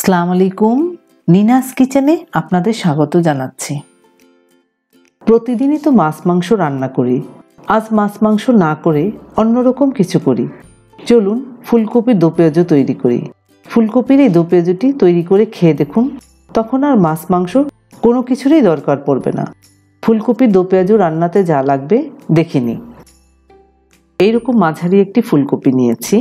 আসসালামু আলাইকুম। নিনাস কিচেনে আপনাদের স্বাগত জানাচ্ছি। প্রতিদিনই তো মাছ মাংস রান্না করি, আজ মাছ মাংস না করে অন্যরকম কিছু করি। চলুন ফুলকপির দো পেঁয়াজু তৈরি করি। ফুলকপির এই দো পেঁয়াজুটি তৈরি করে খেয়ে দেখুন, তখন আর মাছ মাংস কোনো কিছুরই দরকার পড়বে না। ফুলকপির দো পেঁয়াজু রান্নাতে যা লাগবে দেখে নিই। এইরকম মাঝারি একটি ফুলকপি নিয়েছি।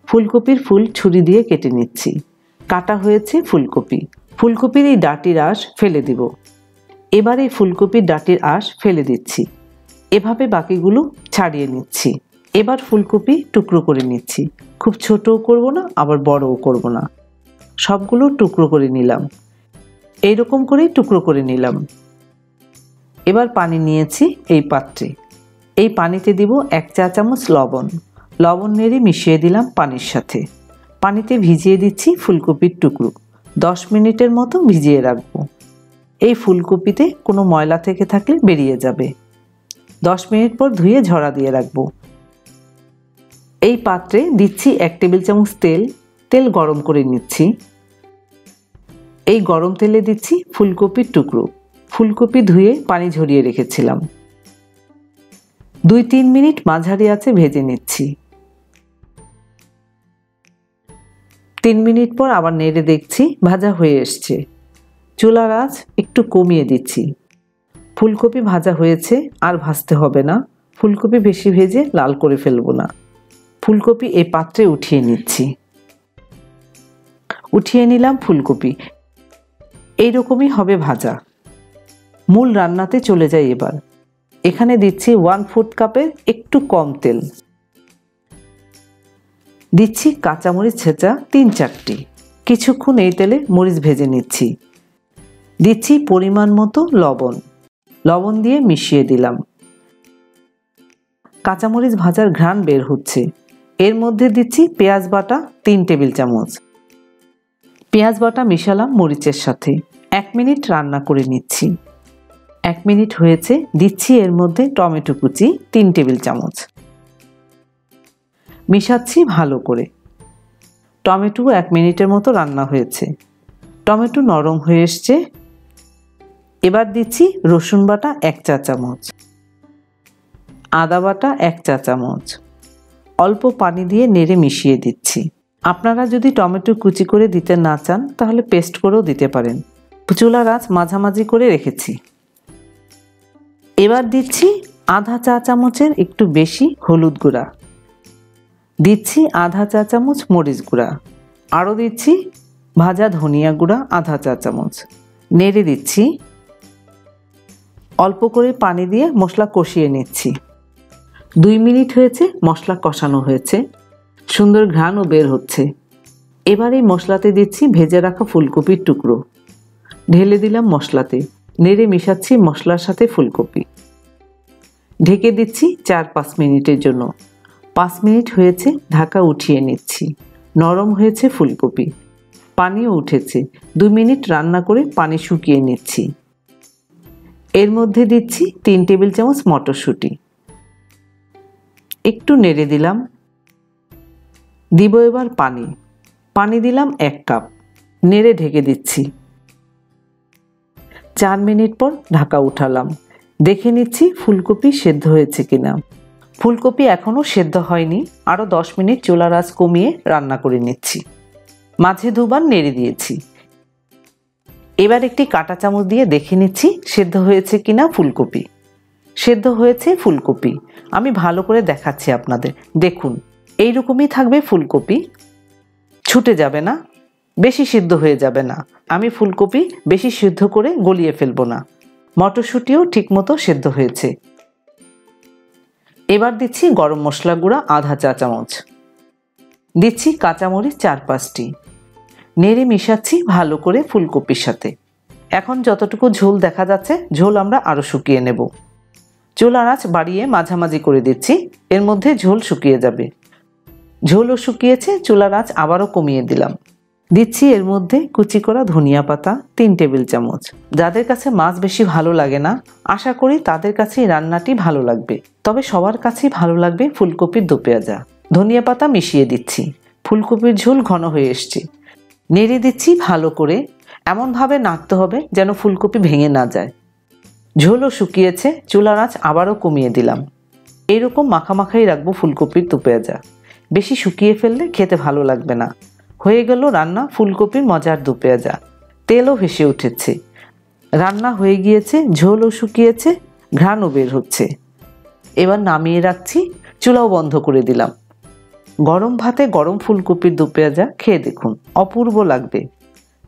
ফুলকপির ফুল ছুরি দিয়ে কেটে নিচ্ছি। কাটা হয়েছে ফুলকপি। ফুলকপির এই ডাঁটির আঁশ ফেলে দিব। এবার এই ফুলকপির ডাঁটির আঁশ ফেলে দিচ্ছি। এভাবে বাকিগুলো ছাড়িয়ে নিচ্ছি। এবার ফুলকপি টুকরো করে নিচ্ছি। খুব ছোটও করব না, আবার বড়ও করব না। সবগুলো টুকরো করে নিলাম। এইরকম করেই টুকরো করে নিলাম। এবার পানি নিয়েছি এই পাত্রে। এই পানিতে দিব 1 চা চামচ লবণ। লবণ নেড়ে মিশিয়ে দিলাম পানির সাথে। পানিতে ভিজিয়ে দিচ্ছি ফুলকপির টুকরো। 10 মিনিটের মতো ভিজিয়ে রাখবো। এই ফুলকপিতে কোনো ময়লা থেকে থাকলে বেরিয়ে যাবে। 10 মিনিট পর ধুয়ে ঝরা দিয়ে রাখবো। এই পাত্রে দিচ্ছি 1 টেবিল চামচ তেল। তেল গরম করে নিচ্ছি। এই গরম তেলে দিচ্ছি ফুলকপির টুকরো। ফুলকপি ধুয়ে পানি ঝরিয়ে রেখেছিলাম। 2-3 মিনিট মাঝারি আঁচে ভেজে নিচ্ছি। 3 মিনিট পর আবার নেড়ে দেখছি ভাজা হয়ে এসছে। চুলার আঁচ একটু কমিয়ে দিচ্ছি। ফুলকপি ভাজা হয়েছে, আর ভাজতে হবে না। ফুলকপি বেশি ভেজে লাল করে ফেলবো না। ফুলকপি এই পাত্রে উঠিয়ে নিচ্ছি। উঠিয়ে নিলাম ফুলকপি। এইরকমই হবে ভাজা। মূল রান্নাতে চলে যাই এবার। এখানে দিচ্ছি 1/4 কাপের একটু কম তেল। দিচ্ছি কাঁচামরিচ ছেঁচা 3-4টি। কিছুক্ষণ এই তেলে মরিচ ভেজে নিচ্ছি। দিচ্ছি পরিমাণ মতো লবণ। লবণ দিয়ে মিশিয়ে দিলাম। কাঁচামরিচ ভাজার ঘ্রাণ বের হচ্ছে। এর মধ্যে দিচ্ছি পেঁয়াজ বাটা 3 টেবিল চামচ। পেঁয়াজ বাটা মিশালাম মরিচের সাথে। 1 মিনিট রান্না করে নিচ্ছি। 1 মিনিট হয়েছে। দিচ্ছি এর মধ্যে টমেটো কুচি 3 টেবিল চামচ। মিশাচ্ছি ভালো করে। টমেটো 1 মিনিটের মতো রান্না হয়েছে। টমেটো নরম হয়ে এসছে। এবার দিচ্ছি রসুন বাটা 1 চা চামচ, আদা বাটা 1 চা চামচ। অল্প পানি দিয়ে নেড়ে মিশিয়ে দিচ্ছি। আপনারা যদি টমেটো কুচি করে দিতে না চান তাহলে পেস্ট করেও দিতে পারেন। চুলার আঁচ মাঝামাঝি করে রেখেছি। এবার দিচ্ছি আধা চা চামচের একটু বেশি হলুদ গুঁড়া। দিচ্ছি আধা চা চামচ মরিচ গুঁড়া। আরও দিচ্ছি ভাজা ধনিয়া গুঁড়া আধা চা চামচ। নেড়ে দিচ্ছি। অল্প করে পানি দিয়ে মশলা কষিয়ে নিচ্ছি। 2 মিনিট হয়েছে, মশলা কষানো হয়েছে। সুন্দর ঘ্রাণও বের হচ্ছে। এবার এই মশলাতে দিচ্ছি ভেজে রাখা ফুলকপির টুকরো। ঢেলে দিলাম মশলাতে। নেড়ে মিশাচ্ছি মশলার সাথে ফুলকপি। ঢেকে দিচ্ছি 4-5 মিনিটের জন্য। 5 মিনিট হয়েছে, ঢাকা উঠিয়ে নিচ্ছি। নরম হয়েছে ফুলকপি, পানিও উঠেছে। 2 মিনিট রান্না করে পানি শুকিয়ে নিচ্ছি। এর মধ্যে দিচ্ছি 3 টেবিল চামচ মটরশুঁটি। একটু নেড়ে দিলাম। দিব এবার পানি। পানি দিলাম 1 কাপ। নেড়ে ঢেকে দিচ্ছি। 4 মিনিট পর ঢাকা উঠালাম। দেখে নিচ্ছি ফুলকপি সেদ্ধ হয়েছে কিনা। ফুলকপি এখনও সেদ্ধ হয়নি। আরও 10 মিনিট চুলার আঁচ কমিয়ে রান্না করে নিচ্ছি। মাঝে দুবার নেড়ে দিয়েছি। এবার একটি কাঁটা চামচ দিয়ে দেখে নিচ্ছি সেদ্ধ হয়েছে কিনা ফুলকপি। সেদ্ধ হয়েছে ফুলকপি। আমি ভালো করে দেখাচ্ছি আপনাদের। দেখুন, এইরকমই থাকবে ফুলকপি। ছুটে যাবে না, বেশি সিদ্ধ হয়ে যাবে না। আমি ফুলকপি বেশি সিদ্ধ করে গলিয়ে ফেলবো না। মটরশুঁটিও ঠিকমতো সেদ্ধ হয়েছে। এবার দিচ্ছি গরম মশলা গুঁড়া আধা চা চামচ। দিচ্ছি কাঁচামরিচ 4-5টি। নেড়ে মিশাচ্ছি ভালো করে ফুলকপির সাথে। এখন যতটুকু ঝোল দেখা যাচ্ছে, ঝোল আমরা আরও শুকিয়ে নেব। চুলার আঁচ বাড়িয়ে মাঝামাঝি করে দিচ্ছি। এর মধ্যে ঝোল শুকিয়ে যাবে। ঝোলও শুকিয়েছে, চুলার আঁচ আবারও কমিয়ে দিলাম। দিচ্ছি এর মধ্যে কুচি করা ধনিয়া পাতা 3 টেবিল চামচ। যাদের কাছে মাছ বেশি ভালো লাগে না, আশা করি তাদের কাছেই রান্নাটি ভালো লাগবে। তবে সবার কাছেই ভালো লাগবে ফুলকপির দো পেঁয়াজা। ধনিয়া পাতা মিশিয়ে দিচ্ছি। ফুলকপির ঝোল ঘন হয়ে এসছে। নেড়ে দিচ্ছি ভালো করে, এমনভাবে নাড়তে হবে যেন ফুলকপি ভেঙে না যায়। ঝোলও শুকিয়েছে, চুলার আঁচ আবারও কমিয়ে দিলাম। এইরকম মাখামাখাই রাখবো ফুলকপির দো পেঁয়াজা, বেশি শুকিয়ে ফেললে খেতে ভালো লাগবে না। হয়ে গেল রান্না ফুলকপির মজার দো পেঁয়াজা। তেলও ভেসে উঠেছে, রান্না হয়ে গিয়েছে, ঝোলও শুকিয়েছে, ঘ্রাণও বের হচ্ছে। এবার নামিয়ে রাখছি, চুলাও বন্ধ করে দিলাম। গরম ভাতে গরম ফুলকপির দো পেঁয়াজা খেয়ে দেখুন, অপূর্ব লাগবে।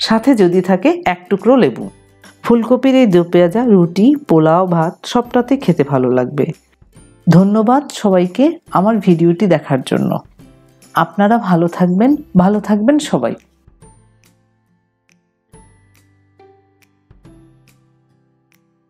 সাথে যদি থাকে এক টুকরো লেবু। ফুলকপির এই দো পেঁয়াজা রুটি, পোলাও, ভাত সবটাতে খেতে ভালো লাগবে। ধন্যবাদ সবাইকে আমার ভিডিওটি দেখার জন্য। আপনারা ভালো থাকবেন সবাই।